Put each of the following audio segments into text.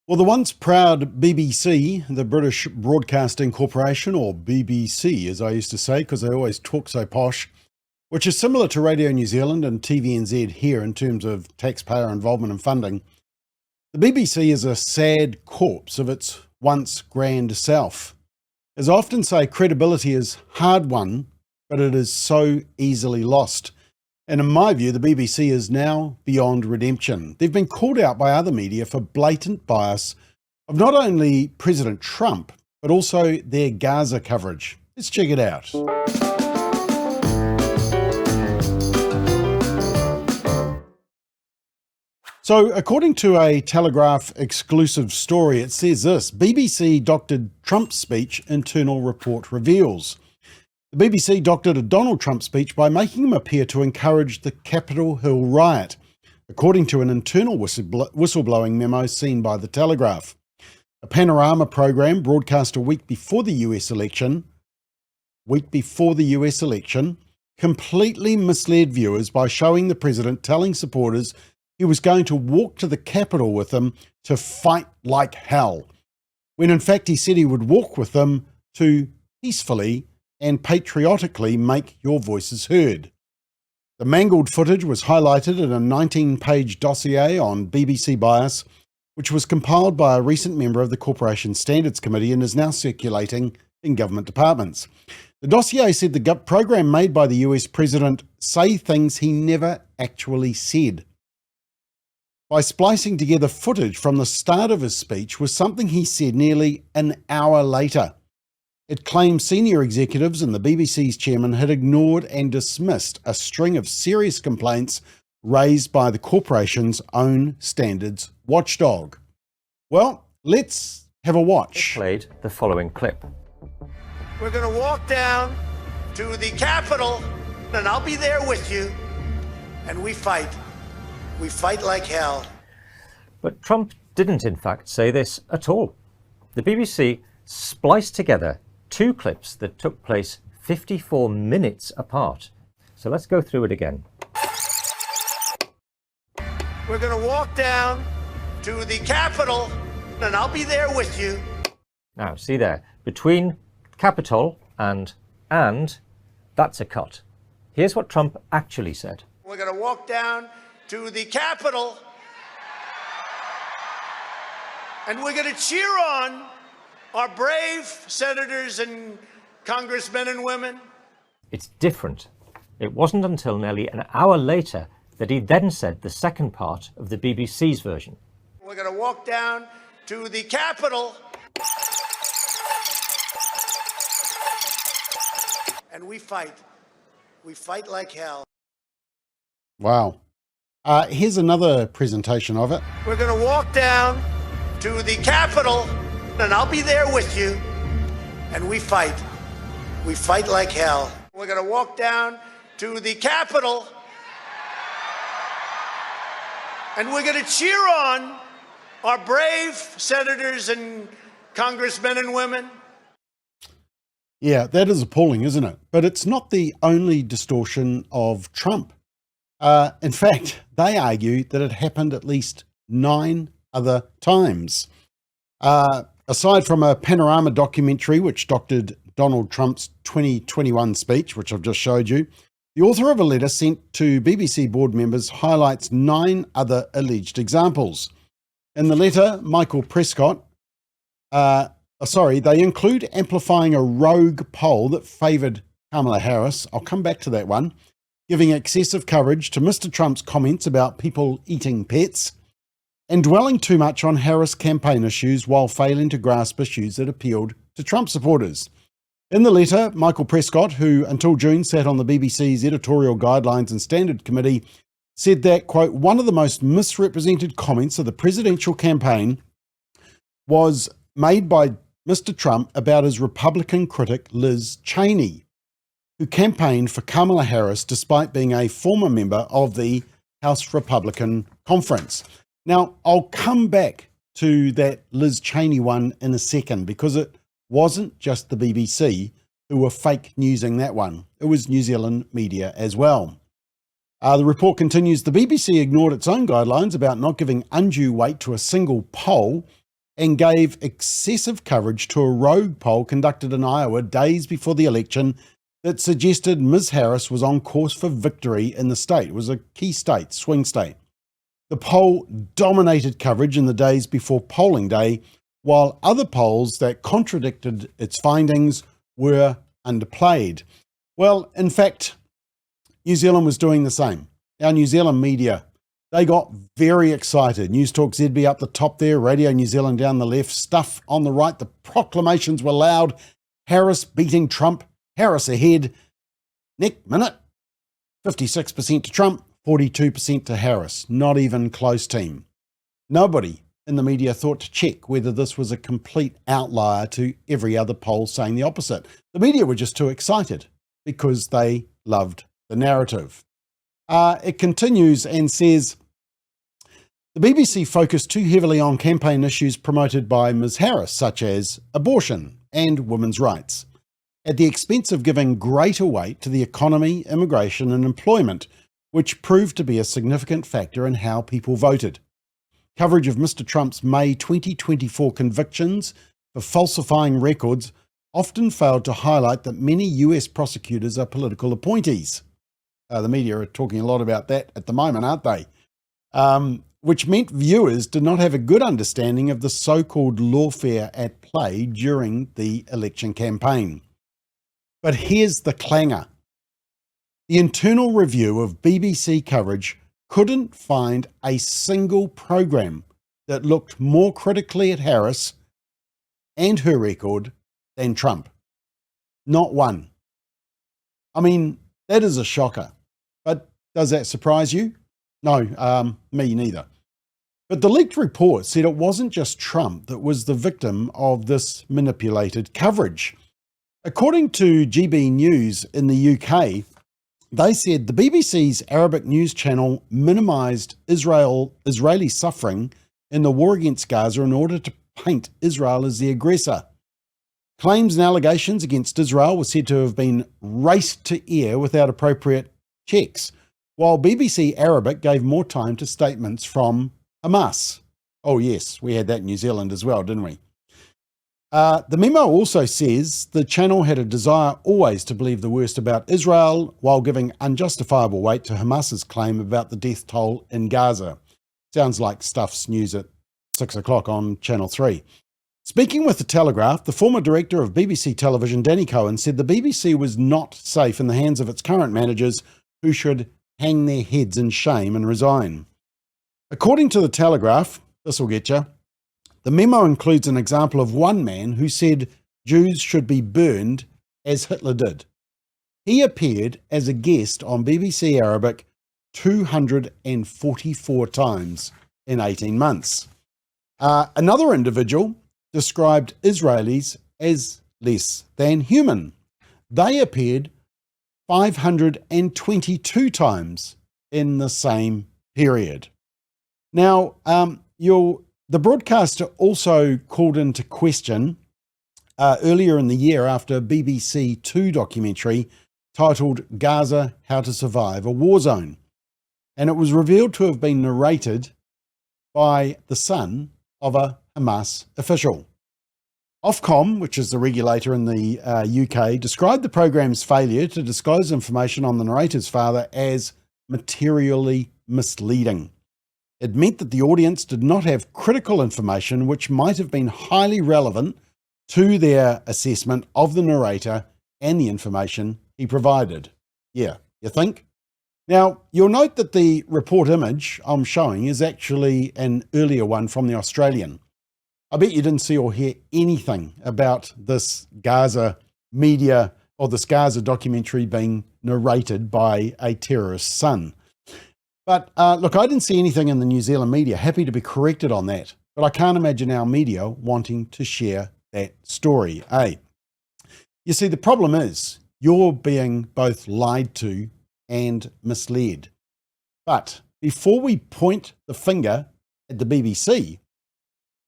Well, the once proud BBC, the British Broadcasting Corporation, or BBC as I used to say because they always talk so posh, which is similar to Radio New Zealand and TVNZ here in terms of taxpayer involvement and funding. The BBC is a sad corpse of its once grand self. As I often say, credibility is hard won, but it is so easily lost. And in my view, the BBC is now beyond redemption. They've been called out by other media for blatant bias of not only President Trump, but also their Gaza coverage. Let's check it out. So, according to a Telegraph exclusive story, it says this: BBC doctored Trump's speech, internal report reveals. The BBC doctored a Donald Trump speech by making him appear to encourage the Capitol Hill riot, according to an internal whistleblowing memo seen by the Telegraph. A panorama program broadcast a week before the US election, completely misled viewers by showing the president telling supporters he was going to walk to the Capitol with them to fight like hell, when in fact he said he would walk with them to peacefully and patriotically make your voices heard. The mangled footage was highlighted in a 19-page dossier on BBC bias, which was compiled by a recent member of the Corporation Standards Committee and is now circulating in government departments. The dossier said the program made by the US president say things he never actually said. By splicing together footage from the start of his speech with something he said nearly an hour later. It claimed senior executives and the BBC's chairman had ignored and dismissed a string of serious complaints raised by the corporation's own standards watchdog. Well, let's have a watch. They played the following clip. We're going to walk down to the Capitol, and I'll be there with you, and we fight. We fight like hell. But Trump didn't, in fact, say this at all. The BBC spliced together two clips that took place 54 minutes apart. So let's go through it again. We're going to walk down to the Capitol, and I'll be there with you. Now, see there, between Capitol and, that's a cut. Here's what Trump actually said. We're going to walk down to the Capitol, and we're going to cheer on our brave senators and congressmen and women. It's different. It wasn't until nearly an hour later that he then said the second part of the BBC's version. We're going to walk down to the Capitol, and we fight. We fight like hell. Wow. Here's another presentation of it. We're going to walk down to the Capitol, and I'll be there with you, and we fight. We fight like hell. We're going to walk down to the Capitol, and we're going to cheer on our brave senators and congressmen and women. Yeah, that is appalling, isn't it? But it's not the only distortion of Trump. In fact, they argue that it happened at least 9 other times. Aside from a panorama documentary which doctored Donald Trump's 2021 speech, which I've just showed you, the author of a letter sent to BBC board members highlights 9 other alleged examples. In the letter, Michael Prescott, they include amplifying a rogue poll that favoured Kamala Harris. I'll come back to that one. Giving excessive coverage to Mr. Trump's comments about people eating pets, and dwelling too much on Harris campaign issues while failing to grasp issues that appealed to Trump supporters. In the letter, Michael Prescott, who until June sat on the BBC's editorial guidelines and standard committee, said that, quote, one of the most misrepresented comments of the presidential campaign was made by Mr. Trump about his Republican critic Liz Cheney, who campaigned for Kamala Harris despite being a former member of the House Republican Conference. Now, I'll come back to that Liz Cheney one in a second, because it wasn't just the BBC who were fake newsing that one. It was New Zealand media as well. The report continues, the BBC ignored its own guidelines about not giving undue weight to a single poll and gave excessive coverage to a rogue poll conducted in Iowa days before the election that suggested Ms. Harris was on course for victory in the state. It was a key state, swing state. The poll dominated coverage in the days before polling day, while other polls that contradicted its findings were underplayed. Well, in fact, New Zealand was doing the same. Our New Zealand media, they got very excited. News Talk ZB up the top there, Radio New Zealand down the left, Stuff on the right. The proclamations were loud. Harris beating Trump, Harris ahead. Next minute, 56% to Trump, 42% to Harris. Not even close team. Nobody in the media thought to check whether this was a complete outlier to every other poll saying the opposite. The media were just too excited because they loved the narrative. It continues and says, the BBC focused too heavily on campaign issues promoted by Ms. Harris, such as abortion and women's rights, at the expense of giving greater weight to the economy, immigration and employment, which proved to be a significant factor in how people voted. Coverage of Mr. Trump's May 2024 convictions for falsifying records often failed to highlight that many US prosecutors are political appointees. The media are talking a lot about that at the moment, aren't they? Which meant viewers did not have a good understanding of the so-called lawfare at play during the election campaign. But here's the clanger. The internal review of BBC coverage couldn't find a single program that looked more critically at Harris and her record than Trump. Not one. I mean, that is a shocker. But does that surprise you? No, me neither. But the leaked report said it wasn't just Trump that was the victim of this manipulated coverage. According to GB News in the UK, they said the BBC's Arabic news channel minimised Israeli suffering in the war against Gaza in order to paint Israel as the aggressor. Claims and allegations against Israel were said to have been raced to air without appropriate checks, while BBC Arabic gave more time to statements from Hamas. Oh yes, we had that in New Zealand as well, didn't we? The memo also says the channel had a desire always to believe the worst about Israel while giving unjustifiable weight to Hamas's claim about the death toll in Gaza. Sounds like Stuff's news at 6 o'clock on Channel 3. Speaking with The Telegraph, the former director of BBC Television, Danny Cohen, said the BBC was not safe in the hands of its current managers, who should hang their heads in shame and resign. According to The Telegraph, this will get you, the memo includes an example of one man who said Jews should be burned as Hitler did. He appeared as a guest on BBC Arabic 244 times in 18 months. Another individual described Israelis as less than human. They appeared 522 times in the same period. Now, the broadcaster also called into question earlier in the year after a BBC Two documentary titled Gaza, How to Survive a War Zone. And it was revealed to have been narrated by the son of a Hamas official. Ofcom, which is the regulator in the UK, described the program's failure to disclose information on the narrator's father as materially misleading. It meant that the audience did not have critical information which might have been highly relevant to their assessment of the narrator and the information he provided. Yeah, you think? Now, you'll note that the report image I'm showing is actually an earlier one from the Australian. I bet you didn't see or hear anything about this Gaza media or this Gaza documentary being narrated by a terrorist's son. But look, I didn't see anything in the New Zealand media. Happy to be corrected on that. But I can't imagine our media wanting to share that story, eh? You see, the problem is you're being both lied to and misled. But before we point the finger at the BBC,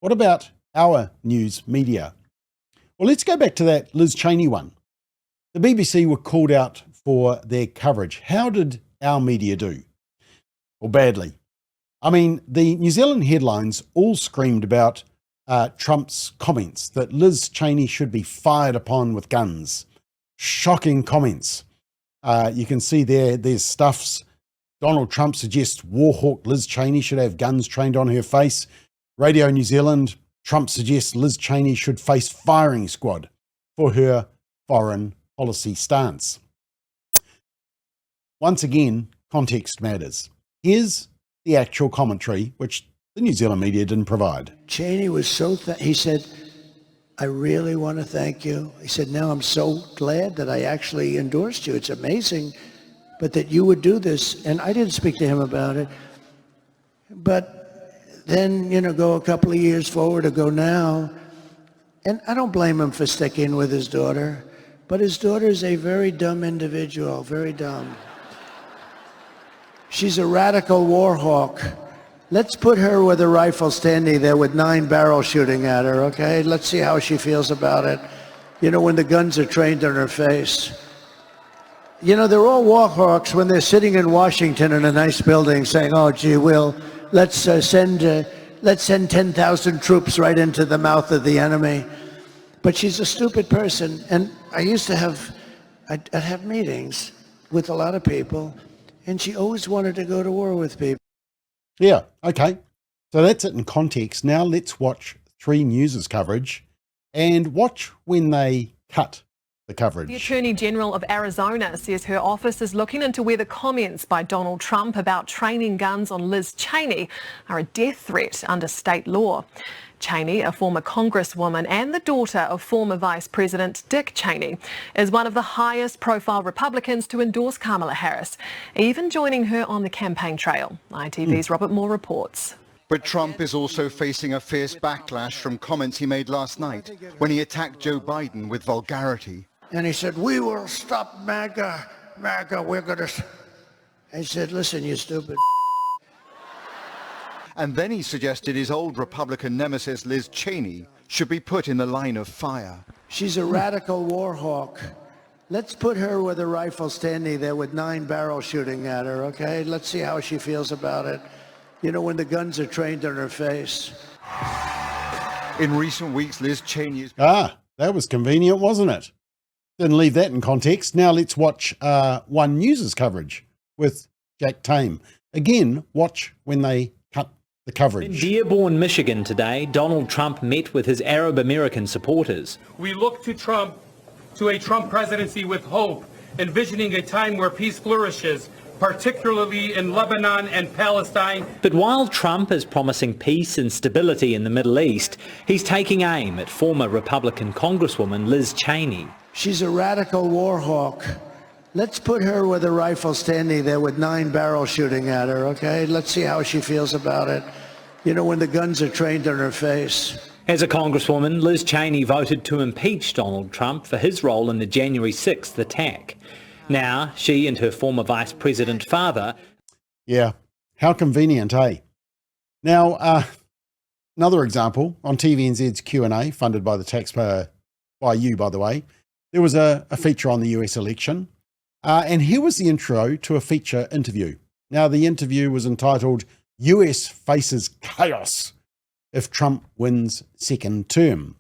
what about our news media? Well, let's go back to that Liz Cheney one. The BBC were called out for their coverage. How did our media do? Well, badly. I mean, the New Zealand headlines all screamed about Trump's comments that Liz Cheney should be fired upon with guns. Shocking comments. You can see there's stuffs. Donald Trump suggests war hawk Liz Cheney should have guns trained on her face. Radio New Zealand, Trump suggests Liz Cheney should face firing squad for her foreign policy stance. Once again, context matters. Here's the actual commentary, which the New Zealand media didn't provide. Cheney was he said, I really want to thank you. He said, now I'm so glad that I actually endorsed you. It's amazing, but that you would do this. And I didn't speak to him about it. But then, go a couple of years forward or go now. And I don't blame him for sticking with his daughter, but his daughter is a very dumb individual, very dumb. She's a radical war hawk. Let's put her with a rifle standing there with 9 barrels shooting at her, okay? Let's see how she feels about it. When the guns are trained on her face. They're all war hawks when they're sitting in Washington in a nice building saying, oh, gee, let's send 10,000 troops right into the mouth of the enemy. But she's a stupid person. And I used to I'd have meetings with a lot of people, and she always wanted to go to war with people. Yeah, okay. So that's it in context. Now let's watch 3 News' coverage and watch when they cut the coverage. The Attorney General of Arizona says her office is looking into whether comments by Donald Trump about training guns on Liz Cheney are a death threat under state law. Cheney, a former congresswoman and the daughter of former Vice President Dick Cheney, is one of the highest profile Republicans to endorse Kamala Harris, even joining her on the campaign trail. ITV's Robert Moore reports. But Trump is also facing a fierce backlash from comments he made last night when he attacked Joe Biden with vulgarity. And he said, we will stop MAGA, we're going to... I said, listen, you stupid... And then he suggested his old Republican nemesis Liz Cheney should be put in the line of fire. She's a radical war hawk. Let's put her with a rifle standing there with 9 barrels shooting at her, okay? Let's see how she feels about it. When the guns are trained on her face. In recent weeks, Liz Cheney... That was convenient, wasn't it? Didn't leave that in context. Now let's watch One News' coverage with Jack Tame. Again, watch when they cut the coverage. In Dearborn, Michigan today, Donald Trump met with his Arab American supporters. We look to a Trump presidency with hope, envisioning a time where peace flourishes, particularly in Lebanon and Palestine. But while Trump is promising peace and stability in the Middle East, he's taking aim at former Republican Congresswoman Liz Cheney. She's a radical war hawk. Let's put her with a rifle standing there with 9 barrels shooting at her, okay? Let's see how she feels about it. When the guns are trained on her face. As a Congresswoman, Liz Cheney voted to impeach Donald Trump for his role in the January 6th attack. Now, she and her former Vice President father... Yeah, how convenient, eh? Now, another example, on TVNZ's Q&A, funded by the taxpayer, by you, by the way, there was a feature on the US election. And here was the intro to a feature interview. Now, the interview was entitled, US Faces Chaos If Trump Wins Second Term.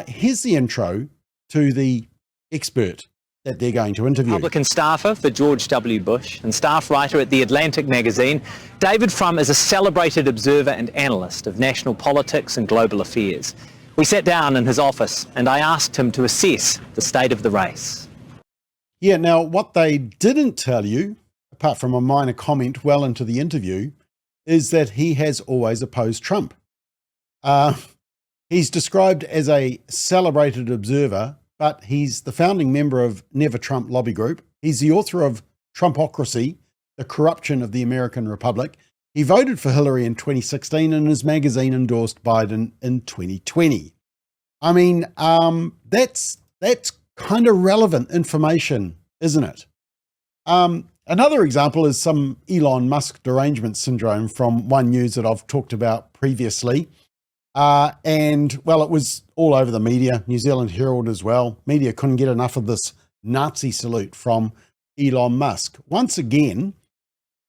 Here's the intro to the expert that they're going to interview. Republican staffer for George W. Bush and staff writer at The Atlantic magazine, David Frum is a celebrated observer and analyst of national politics and global affairs. We sat down in his office and I asked him to assess the state of the race. Yeah, now what they didn't tell you, apart from a minor comment well into the interview, is that he has always opposed Trump. He's described as a celebrated observer, but he's the founding member of Never Trump Lobby Group. He's the author of Trumpocracy, The Corruption of the American Republic. He voted for Hillary in 2016 and his magazine endorsed Biden in 2020. I mean, that's kind of relevant information, isn't it? Another example is some Elon Musk derangement syndrome from One News that I've talked about previously. And, well, it was all over the media, New Zealand Herald as well. Media couldn't get enough of this Nazi salute from Elon Musk. Once again,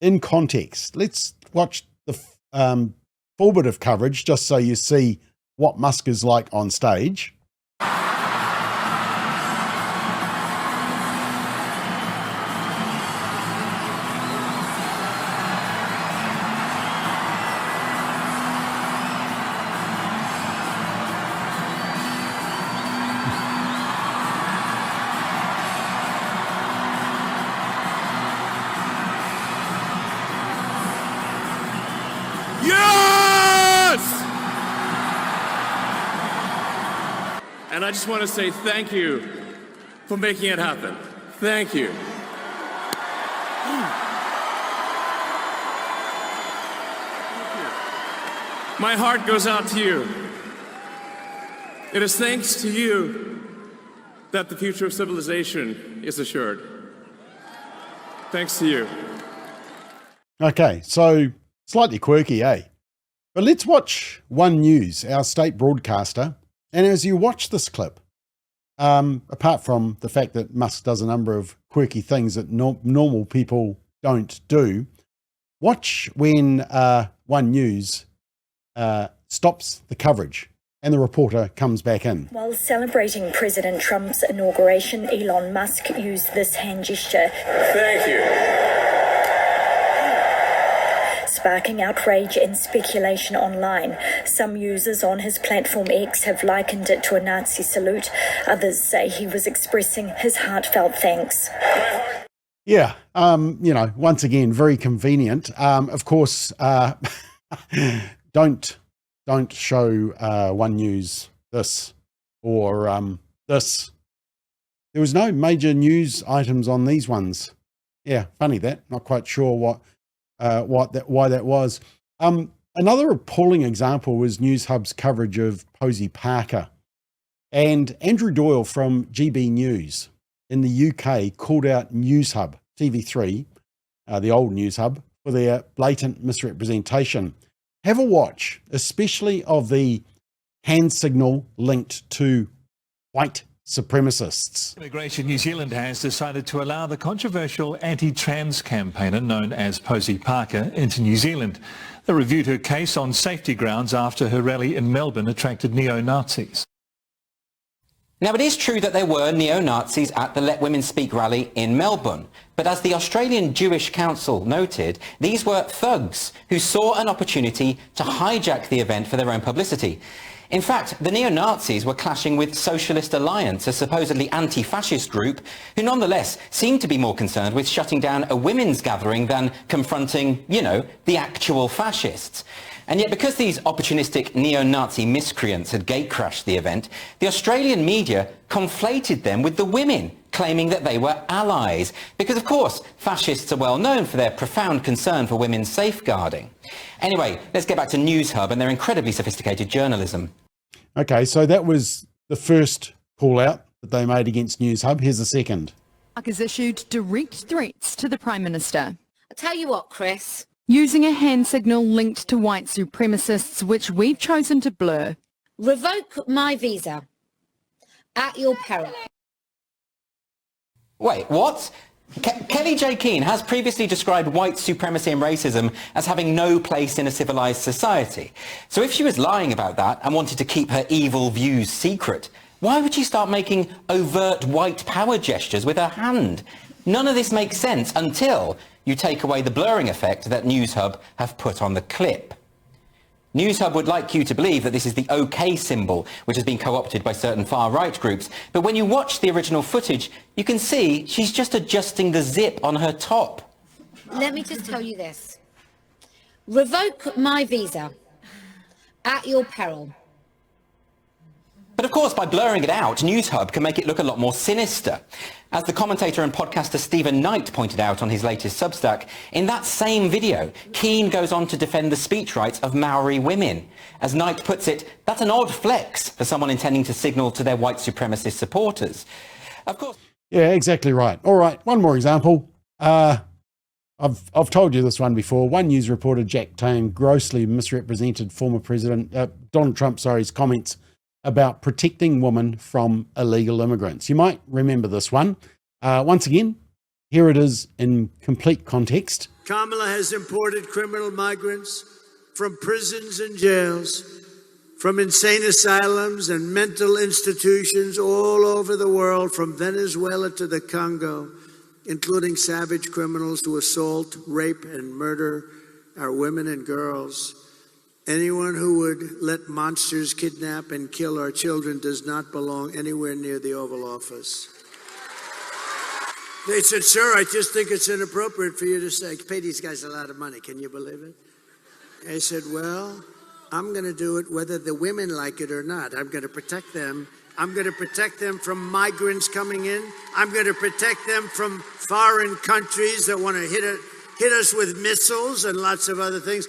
in context, let's watch the full bit of coverage just so you see what Musk is like on stage. And I just want to say thank you for making it happen. Thank you. My heart goes out to you. It is thanks to you that the future of civilization is assured. Thanks to you. Okay, so slightly quirky, eh? But let's watch One News, our state broadcaster. And as you watch this clip, apart from the fact that Musk does a number of quirky things that normal people don't do, watch when One News stops the coverage and the reporter comes back in. While celebrating President Trump's inauguration, Elon Musk used this hand gesture. Thank you. Sparking outrage and speculation online. Some users on his platform X have likened it to a Nazi salute. Others say he was expressing his heartfelt thanks. Yeah, once again, very convenient. Of course, don't show One News this or this. There was no major news items on these ones. Yeah, funny that. Not quite sure why that was. Another appalling example was News Hub's coverage of Posey Parker. And Andrew Doyle from GB News in the UK called out News Hub, TV3, the old News Hub, for their blatant misrepresentation. Have a watch, especially of the hand signal linked to white supremacists. Immigration New Zealand has decided to allow the controversial anti-trans campaigner known as Posey Parker into New Zealand. They reviewed her case on safety grounds after her rally in Melbourne attracted neo-Nazis. Now, it is true that there were neo-Nazis at the Let Women Speak rally in Melbourne, but as the Australian Jewish Council noted, these were thugs who saw an opportunity to hijack the event for their own publicity. In fact, the neo-Nazis were clashing with Socialist Alliance, a supposedly anti-fascist group, who nonetheless seemed to be more concerned with shutting down a women's gathering than confronting, the actual fascists. And yet, because these opportunistic neo-Nazi miscreants had gatecrashed the event, the Australian media conflated them with the women, claiming that they were allies. Because, of course, fascists are well known for their profound concern for women's safeguarding. Anyway, let's get back to News Hub and their incredibly sophisticated journalism. Okay, so that was the first call out that they made against News Hub. Here's the second. Musk has issued direct threats to the Prime Minister. I'll tell you what, Chris. Using a hand signal linked to white supremacists, which we've chosen to blur. Revoke my visa. At your peril. Wait, what? Kelly J. Keane has previously described white supremacy and racism as having no place in a civilized society. So if she was lying about that and wanted to keep her evil views secret, why would she start making overt white power gestures with her hand? None of this makes sense until you take away the blurring effect that News Hub have put on the clip. News Hub would like you to believe that this is the OK symbol, which has been co-opted by certain far-right groups. But when you watch the original footage, you can see she's just adjusting the zip on her top. Let me just tell you this. Revoke my visa. At your peril. But of course, by blurring it out, News Hub can make it look a lot more sinister. As the commentator and podcaster Stephen Knight pointed out on his latest Substack, in that same video, Keane goes on to defend the speech rights of Maori women. As Knight puts it, that's an odd flex for someone intending to signal to their white supremacist supporters. Of course... Yeah, exactly right. All right, one more example. I've told you this one before. One News reporter, Jack Tane, grossly misrepresented former President Donald Trump's comments about protecting women from illegal immigrants. You might remember this one. Once again, here it is in complete context. Kamala has imported criminal migrants from prisons and jails from insane asylums and mental institutions all over the world, from Venezuela to the Congo, including savage criminals who assault, rape, and murder our women and girls. Anyone who would let monsters kidnap and kill our children does not belong anywhere near the Oval Office. They said, sir, I just think it's inappropriate for you to say, pay these guys a lot of money. Can you believe it? I said, well, I'm going to do it whether the women like it or not. I'm going to protect them. I'm going to protect them from migrants coming in. I'm going to protect them from foreign countries that want to hit us with missiles and lots of other things.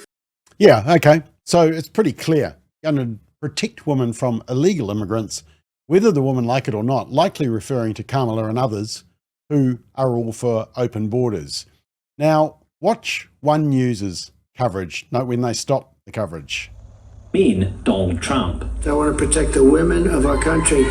Yeah, okay. So it's pretty clear. Going to protect women from illegal immigrants, whether the women like it or not, likely referring to Kamala and others who are all for open borders. Now, watch One News's coverage. Note when they stop the coverage. In Donald Trump. I want to protect the women of our country.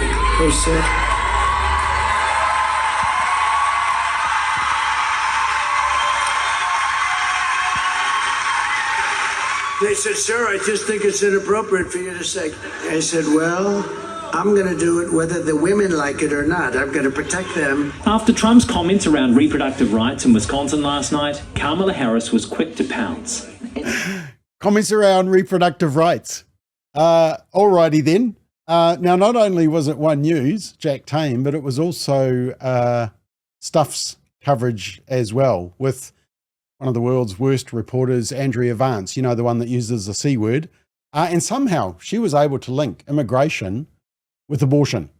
They said, sir, I just think it's inappropriate for you to say. I said, well, I'm going to do it whether the women like it or not. I'm going to protect them. After Trump's comments around reproductive rights in Wisconsin last night, Kamala Harris was quick to pounce. Comments around reproductive rights. Alrighty then. Now, not only was it One News, Jack Tame, but it was also Stuff's coverage as well, with one of the world's worst reporters, Andrea Vance, you know, the one that uses the C word. And somehow she was able to link immigration with abortion.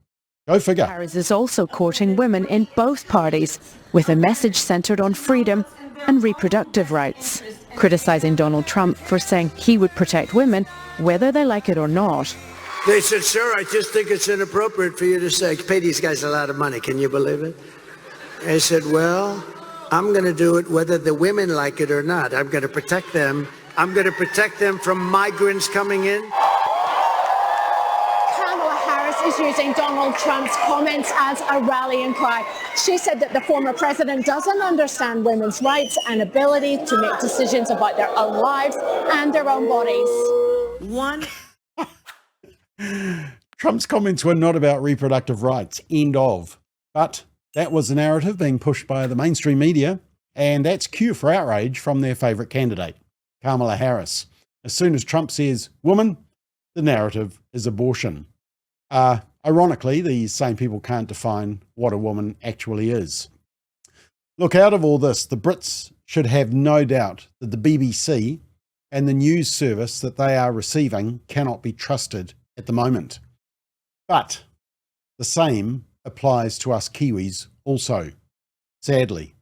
Go figure. Harris is also courting women in both parties with a message centred on freedom and reproductive rights, criticising Donald Trump for saying he would protect women whether they like it or not. They said, sir, I just think it's inappropriate for you to say, pay these guys a lot of money. Can you believe it? I said, well, I'm going to do it whether the women like it or not. I'm going to protect them. I'm going to protect them from migrants coming in. Kamala Harris is using Donald Trump's comments as a rallying cry. She said that the former president doesn't understand women's rights and ability to make decisions about their own lives and their own bodies. Trump's comments were not about reproductive rights, end of. But that was the narrative being pushed by the mainstream media, and that's cue for outrage from their favourite candidate, Kamala Harris. As soon as Trump says woman, the narrative is abortion. Ironically, these same people can't define what a woman actually is. Look, out of all this, the Brits should have no doubt that the BBC and the news service that they are receiving cannot be trusted at the moment. But the same applies to us Kiwis also, sadly.